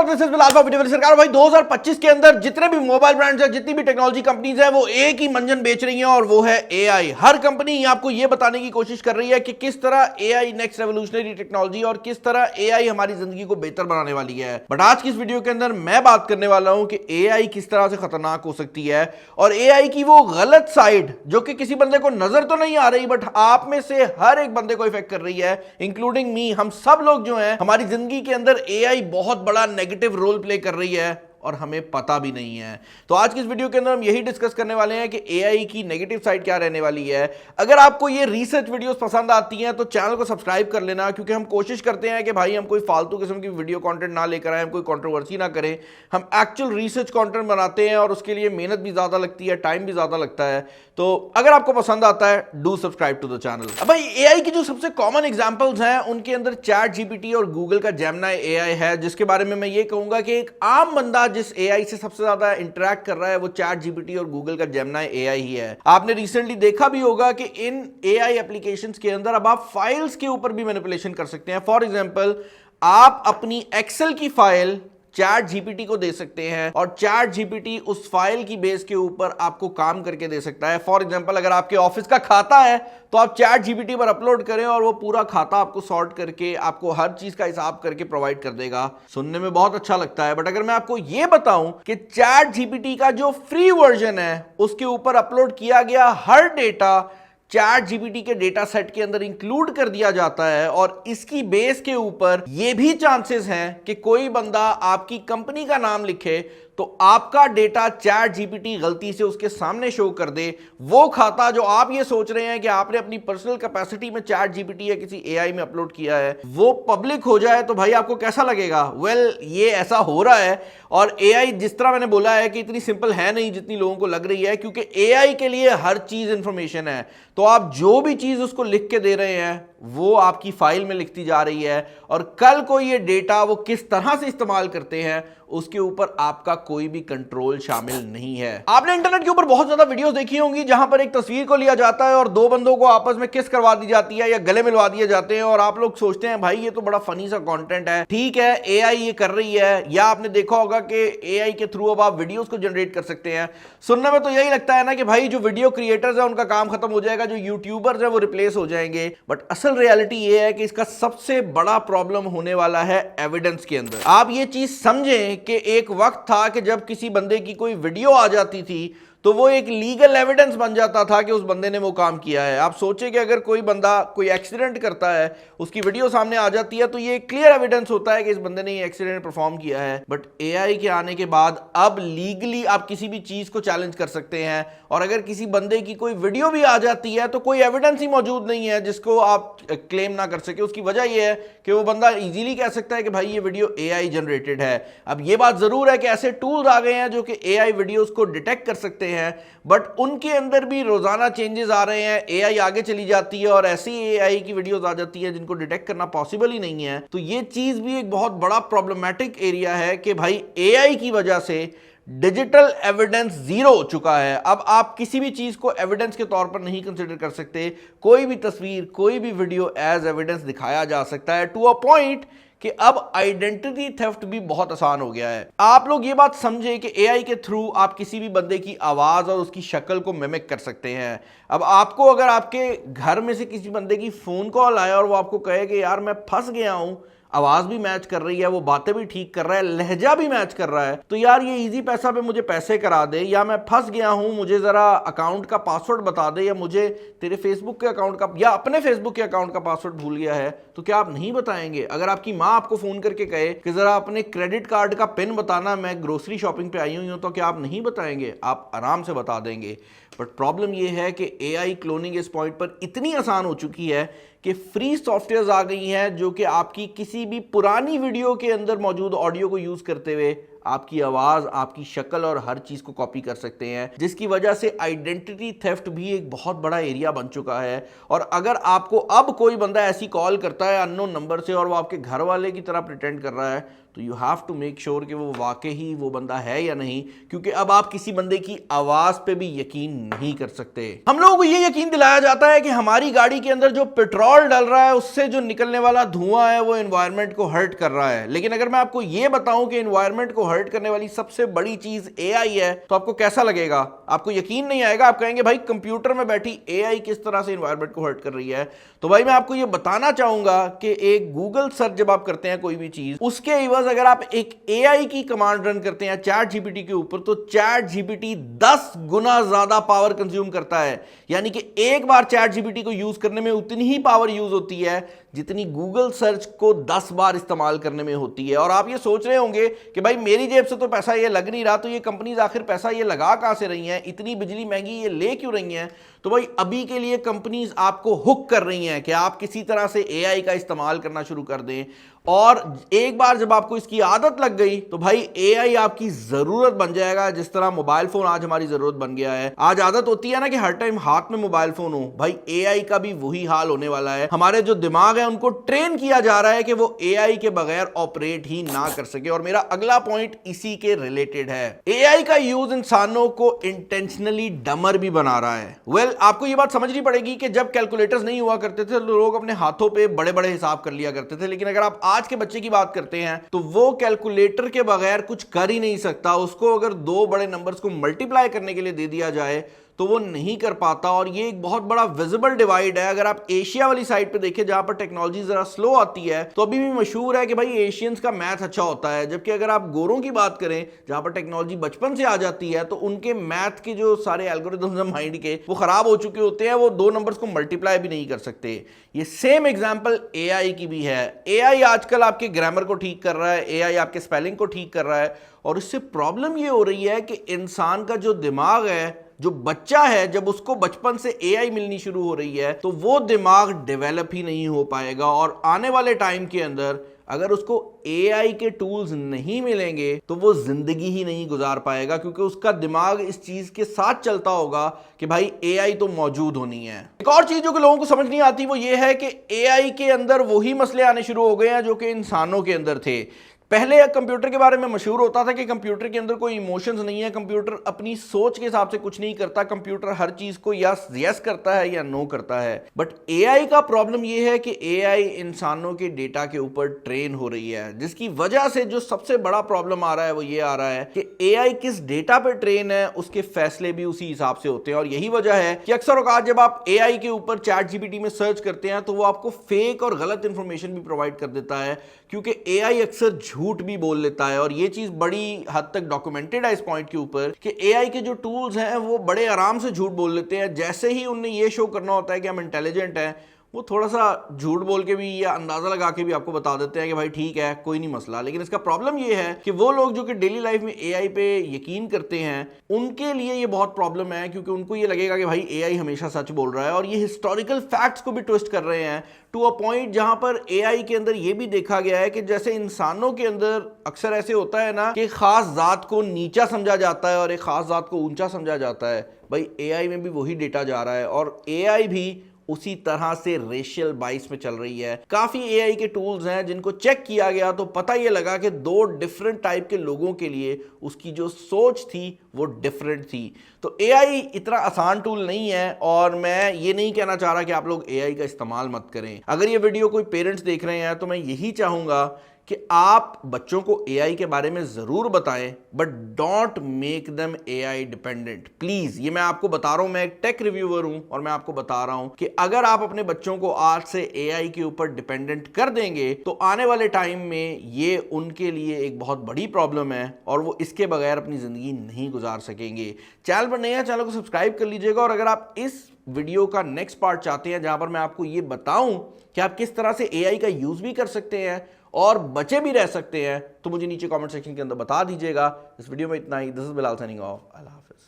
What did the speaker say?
This is Bilal video वाली सरकार। भाई 2025 के अंदर जितने भी मोबाइल ब्रांड्स हैं, जितनी भी टेक्नोलॉजी कंपनीज हैं, वो एक ही मंजन बेच रही हैं और वो है एआई। हर कंपनी आपको ये बताने की कोशिश कर रही है कि किस तरह एआई नेक्स्ट रेवोल्यूशनरी टेक्नोलॉजी और किस तरह एआई हमारी जिंदगी को बेहतर बनाने वाली है। बट आज की इस वीडियो के अंदर मैं बात करने वाला हूं कि एआई किस तरह से खतरनाक हो सकती है और एआई की वो गलत साइड जो कि किसी बंदे को नजर तो नहीं आ रही बट आप में से हर एक बंदे को इफेक्ट कर रही है, इंक्लूडिंग मी। हम सब लोग जो हैं, हमारी जिंदगी के अंदर एआई बहुत बड़ा नेगेटिव रोल प्ले कर रही है और हमें पता भी नहीं है। तो आज की इस वीडियो के अंदर हम यही डिस्कस करने वाले हैं कि एआई की नेगेटिव साइड क्या रहने वाली है। अगर आपको ये रिसर्च वीडियोस पसंद आती हैं तो चैनल को सब्सक्राइब कर लेना, क्योंकि हम कोशिश करते हैं कि भाई हम कोई फालतू किस्म की वीडियो कंटेंट ना लेकर आए, हम कोई कंट्रोवर्सी ना करें। हम एक्चुअल रिसर्च कंटेंट बनाते हैं और उसके लिए मेहनत भी ज्यादा लगती है, टाइम भी ज्यादा लगता है। तो अगर आपको पसंद आता है, do subscribe to the channel. अब भाई एआई की जो सबसे कॉमन एग्जांपल्स हैं उनके अंदर चैट जीपीटी और गूगल का जेमिनी एआई है, जिसके बारे में मैं ये कहूंगा कि एक आम बंदा जिस एआई से सबसे ज्यादा इंटरेक्ट कर रहा है वो चैट जीपीटी और गूगल का जेमिनी एआई ही है। आपने रिसेंटली देखा भी होगा कि इन एआई एप्लीकेशंस के अंदर अब आप फाइल्स के ऊपर भी मैनिपुलेशन कर सकते हैं। फॉर एग्जांपल, आप अपनी एक्सेल की फाइल चैट जीपीटी को दे सकते हैं और चैट जीपीटी उस फाइल की बेस के ऊपर आपको काम करके दे सकता है। फॉर एग्जांपल, अगर आपके ऑफिस का खाता है तो आप चैट जीपीटी पर अपलोड करें और वो पूरा खाता आपको सॉर्ट करके आपको हर चीज का हिसाब करके प्रोवाइड कर देगा। सुनने में बहुत अच्छा लगता है, बट अगर मैं आपको ये बताऊं कि चैट जीपीटी का जो फ्री वर्जन है उसके ऊपर अपलोड किया गया हर डेटा चैट जीपीटी के डेटा सेट के अंदर इंक्लूड कर दिया जाता है और इसकी बेस के ऊपर यह भी चांसेस हैं कि कोई बंदा आपकी कंपनी का नाम लिखे तो आपका डेटा चैट जीपीटी गलती से उसके सामने शो कर दे। वो खाता जो आप ये सोच रहे हैं कि आपने अपनी पर्सनल कैपेसिटी में चैट जीपीटी या किसी एआई में अपलोड किया है, वो पब्लिक हो जाए तो भाई आपको कैसा लगेगा? वेल, ये ऐसा हो रहा है और एआई जिस तरह मैंने बोला है कि इतनी सिंपल है नहीं जितनी लोगों को लग रही है, क्योंकि एआई के लिए हर चीज इंफॉर्मेशन है। तो आप जो भी चीज उसको लिख के दे रहे हैं वो आपकी फाइल में लिखती जा रही है और कल को ये डेटा वो किस तरह से इस्तेमाल करते हैं उसके ऊपर आपका कोई भी कंट्रोल शामिल नहीं है। आपने इंटरनेट के ऊपर बहुत ज्यादा वीडियोस देखी होंगी जहां पर एक तस्वीर को लिया जाता है और दो बंदों को आपस में किस करवा दी जाती है या गले मिलवा दिए जाते हैं और आप लोग सोचते हैं भाई ये तो बड़ा फनी सा कंटेंट है, ठीक है एआई ये कर रही है। या आपने देखा होगा कि एआई के थ्रू अब आप वीडियोस को जनरेट कर सकते हैं। सुनने में तो यही लगता है ना कि भाई जो वीडियो क्रिएटर्स है उनका काम खत्म हो जाएगा, जो यूट्यूबर्स है वो रिप्लेस हो जाएंगे। बट असल रियलिटी ये है कि इसका सबसे बड़ा प्रॉब्लम होने वाला है एविडेंस के अंदर। आप ये चीज समझें कि एक वक्त था कि जब किसी बंदे की कोई वीडियो आ जाती थी तो वो एक लीगल एविडेंस बन जाता था कि उस बंदे ने वो काम किया है। आप सोचें कि अगर कोई बंदा कोई एक्सीडेंट करता है, उसकी वीडियो सामने आ जाती है तो ये क्लियर एविडेंस होता है कि इस बंदे ने ये एक्सीडेंट परफॉर्म किया है। बट एआई के आने के बाद अब लीगली आप किसी भी चीज को चैलेंज कर सकते हैं और अगर किसी बंदे की कोई वीडियो भी आ जाती है तो कोई एविडेंस ही मौजूद नहीं है जिसको आप क्लेम ना कर सके। उसकी वजह यह है कि वो बंदा इजीली कह सकता है कि भाई ये वीडियो एआई जनरेटेड है। अब ये बात जरूर है कि ऐसे टूल्स आ गए हैं जो कि एआई वीडियोस को डिटेक्ट कर सकते हैं, बट उनके अंदर भी रोजाना चेंजेस आ रहे हैं। एआई आगे चली जाती है और ऐसी एआई की वीडियोस आ जाती है जिनको डिटेक्ट करना पॉसिबल ही नहीं है। तो ये चीज भी एक बहुत बड़ा प्रॉब्लमैटिक एरिया है कि भाई एआई की वजह से डिजिटल एविडेंस जीरो हो चुका है। अब आप किसी भी चीज को एविडेंस के तौर पर नहीं कंसीडर कर सकते। कोई भी तस्वीर, कोई भी वीडियो एज एविडेंस दिखाया जा सकता है, टू अ पॉइंट कि अब आइडेंटिटी थेफ्ट भी बहुत आसान हो गया है। आप लोग ये बात समझे कि एआई के थ्रू आप किसी भी बंदे की आवाज और उसकी शक्ल को मिमिक कर सकते हैं। अब आपको अगर आपके घर में से किसी बंदे की फोन कॉल आया और वो आपको कहे कि यार मैं फंस गया हूं, आवाज भी मैच कर रही है, वो बातें भी ठीक कर रहा है, लहजा भी मैच कर रहा है, तो यार ये इजी पैसा पे मुझे पैसे करा दे, या मैं फंस गया हूं मुझे जरा अकाउंट का पासवर्ड बता दे, या मुझे तेरे फेसबुक के अकाउंट का या अपने फेसबुक के अकाउंट का पासवर्ड भूल गया है, तो क्या आप नहीं बताएंगे? अगर आपकी माँ आपको फोन करके कहे कि जरा अपने क्रेडिट कार्ड का पिन बताना, मैं ग्रोसरी शॉपिंग पे आई हुई हूं, तो क्या आप नहीं बताएंगे? आप आराम से बता देंगे। बट प्रॉब्लम यह है कि एआई क्लोनिंग इस पॉइंट पर इतनी आसान हो चुकी है कि फ्री सॉफ्टवेयर आ गई हैं जो कि आपकी किसी भी पुरानी वीडियो के अंदर मौजूद ऑडियो को यूज करते हुए आपकी आवाज, आपकी शक्ल और हर चीज को कॉपी कर सकते हैं, जिसकी वजह से आइडेंटिटी थेफ्ट भी एक बहुत बड़ा एरिया बन चुका है। और अगर आपको अब कोई बंदा ऐसी कॉल करता है अननोन नंबर से और वो आपके घर वाले की तरह प्रिटेंड कर रहा है, तो you have to make sure कि वो वाकई ही वो बंदा है या नहीं, क्योंकि अब आप किसी बंदे की आवाज पे भी यकीन नहीं कर सकते। हम लोगों को ये यकीन दिलाया जाता है कि हमारी गाड़ी के अंदर जो पेट्रोल डल रहा है उससे जो निकलने वाला धुआं है वो एनवायरनमेंट को हर्ट कर रहा है। लेकिन अगर मैं आपको ये बताऊं कि एनवायरनमेंट को हर्ट करने वाली सबसे बड़ी चीज एआई है, तो आपको कैसा लगेगा? आपको यकीन नहीं आएगा। आप कहेंगे भाई कंप्यूटर में बैठी एआई किस तरह से एनवायरनमेंट को हर्ट कर रही है? तो भाई मैं आपको ये बताना चाहूंगा कि एक गूगल सर्च जब आप करते हैं कोई भी चीज, उसके एवज अगर आप एक एआई की कमांड रन करते हैं चैट जीपीटी के ऊपर, तो चैट जीपीटी 10 गुना ज्यादा पावर कंज्यूम करता है। यानी कि एक बार चैट जीपीटी को यूज करने में उतनी ही पावर यूज होती है जितनी गूगल सर्च को 10 बार इस्तेमाल करने में होती है। और आप ये सोच रहे होंगे कि भाई मेरी जेब से तो पैसा ये लग नहीं रहा, तो ये कंपनीज आखिर पैसा ये लगा कहां से रही हैं, इतनी बिजली महंगी ये ले क्यों रही हैं? तो भाई अभी के लिए कंपनीज आपको हुक कर रही हैं कि आप किसी तरह से एआई का इस्तेमाल करना शुरू कर दें, और एक बार जब आपको इसकी आदत लग गई तो भाई एआई आपकी जरूरत बन जाएगा, जिस तरह मोबाइल फोन आज हमारी जरूरत बन गया है। आज आदत होती है ना कि हर टाइम हाथ में मोबाइल फोन हो, भाई एआई का भी वही हाल होने वाला है। हमारे जो दिमाग है उनको ट्रेन किया जा रहा है कि वो एआई के बगैर ऑपरेट ही ना कर सके। और मेरा अगला पॉइंट इसी के रिलेटेड है। एआई का यूज इंसानों को इंटेंशनली डमर भी बना रहा है। आपको ये बात समझनी पड़ेगी कि जब कैलकुलेटर्स नहीं हुआ करते थे तो लोग अपने हाथों पे बड़े बड़े हिसाब कर लिया करते थे, लेकिन अगर आप आज के बच्चे की बात करते हैं तो वो कैलकुलेटर के बगैर कुछ कर ही नहीं सकता। उसको अगर दो बड़े नंबर्स को मल्टीप्लाई करने के लिए दे दिया जाए तो वो नहीं कर पाता। और ये एक बहुत बड़ा विजिबल डिवाइड है। अगर आप एशिया वाली साइड पे देखें जहां पर टेक्नोलॉजी जरा स्लो आती है, तो अभी भी मशहूर है कि भाई एशियंस का मैथ अच्छा होता है, जबकि अगर आप गोरों की बात करें जहां पर टेक्नोलॉजी बचपन से आ जाती है तो उनके मैथ के जो सारे एल्गोरिथम्स हैं माइंड के, वो खराब हो चुके होते हैं, वो दो नंबर्स को मल्टीप्लाई भी नहीं कर सकते। ये सेम एग्जाम्पल एआई की भी है। एआई आजकल आपके ग्रामर को ठीक कर रहा है, एआई आपके स्पेलिंग को ठीक कर रहा है, और इससे प्रॉब्लम ये हो रही है कि इंसान का जो दिमाग है, जो बच्चा है, जब उसको बचपन से एआई मिलनी शुरू हो रही है तो वो दिमाग डेवलप ही नहीं हो पाएगा। और आने वाले टाइम के अंदर अगर उसको एआई के टूल्स नहीं मिलेंगे तो वो जिंदगी ही नहीं गुजार पाएगा, क्योंकि उसका दिमाग इस चीज के साथ चलता होगा कि भाई एआई तो मौजूद होनी है। एक और चीज जो कि लोगों को समझ नहीं आती वो ये है कि एआई के अंदर वही मसले आने शुरू हो गए हैं जो कि इंसानों के अंदर थे। पहले कंप्यूटर के बारे में मशहूर होता था कि कंप्यूटर के अंदर कोई इमोशंस नहीं है, कंप्यूटर अपनी सोच के हिसाब से कुछ नहीं करता, कंप्यूटर हर चीज को या यस करता है या नो करता है। बट एआई का प्रॉब्लम यह है कि एआई इंसानों के डेटा के ऊपर ट्रेन हो रही है, जिसकी वजह से जो सबसे बड़ा प्रॉब्लम आ रहा है वो ये आ रहा है कि एआई किस डेटा पे ट्रेन है उसके फैसले भी उसी हिसाब से होते हैं। और यही वजह है कि अक्सर औकात जब आप एआई के ऊपर चैट जीपीटी में सर्च करते हैं तो वो आपको फेक और गलत इंफॉर्मेशन भी प्रोवाइड कर देता है, क्योंकि एआई अक्सर झूठ भी बोल लेता है। और ये चीज बड़ी हद तक डॉक्यूमेंटेड है इस पॉइंट के ऊपर कि एआई के जो टूल्स हैं वो बड़े आराम से झूठ बोल लेते हैं। जैसे ही उन्हें ये शो करना होता है कि हम इंटेलिजेंट हैं, वो थोड़ा सा झूठ बोल के भी या अंदाजा लगा के भी आपको बता देते हैं कि भाई ठीक है कोई नहीं मसला। लेकिन इसका प्रॉब्लम ये है कि वो लोग जो कि डेली लाइफ में एआई पे यकीन करते हैं उनके लिए ये बहुत प्रॉब्लम है, क्योंकि उनको ये लगेगा कि भाई एआई हमेशा सच बोल रहा है। और ये हिस्टोरिकल फैक्ट्स को भी ट्विस्ट कर रहे हैं टू अ पॉइंट जहां पर एआई के अंदर ये भी देखा गया है कि जैसे इंसानों के अंदर अक्सर ऐसे होता है ना कि खास जात को नीचा समझा जाता है और एक खास जात को ऊंचा समझा जाता है, भाई एआई में भी वही डेटा जा रहा है। और एआई भी उसी तरह से रेशियल बाइस में चल रही है। काफी एआई के टूल्स हैं जिनको चेक किया गया तो पता ये लगा कि दो डिफरेंट टाइप के लोगों के लिए उसकी जो सोच थी वो डिफरेंट थी। तो एआई इतना आसान टूल नहीं है, और मैं ये नहीं कहना चाह रहा कि आप लोग एआई का इस्तेमाल मत करें। अगर ये वीडियो कोई पेरेंट्स देख रहे हैं तो मैं यही चाहूंगा कि आप बच्चों को एआई के बारे में जरूर बताएं, but don't make them AI dependent please. ये मैं आपको बता रहा हूं, मैं एक टेक रिव्यूअर हूं और मैं आपको बता रहा हूं कि अगर आप अपने बच्चों को आज से एआई के ऊपर डिपेंडेंट कर देंगे तो आने वाले टाइम में ये उनके लिए एक बहुत बड़ी प्रॉब्लम है और वो इसके बगैर अपनी जिंदगी नहीं गुजार सकेंगे। चैनल पर नए हैं, चैनल को सब्सक्राइब कर लीजिएगा। और अगर आप इस वीडियो का नेक्स्ट पार्ट चाहते हैं जहां पर मैं आपको ये बताऊं कि आप किस तरह से एआई का यूज भी कर सकते हैं और बचे भी रह सकते हैं, तो मुझे नीचे कमेंट सेक्शन के अंदर बता दीजिएगा। इस वीडियो में इतना ही। This is Bilal signing off. अल्लाह हाफिज़।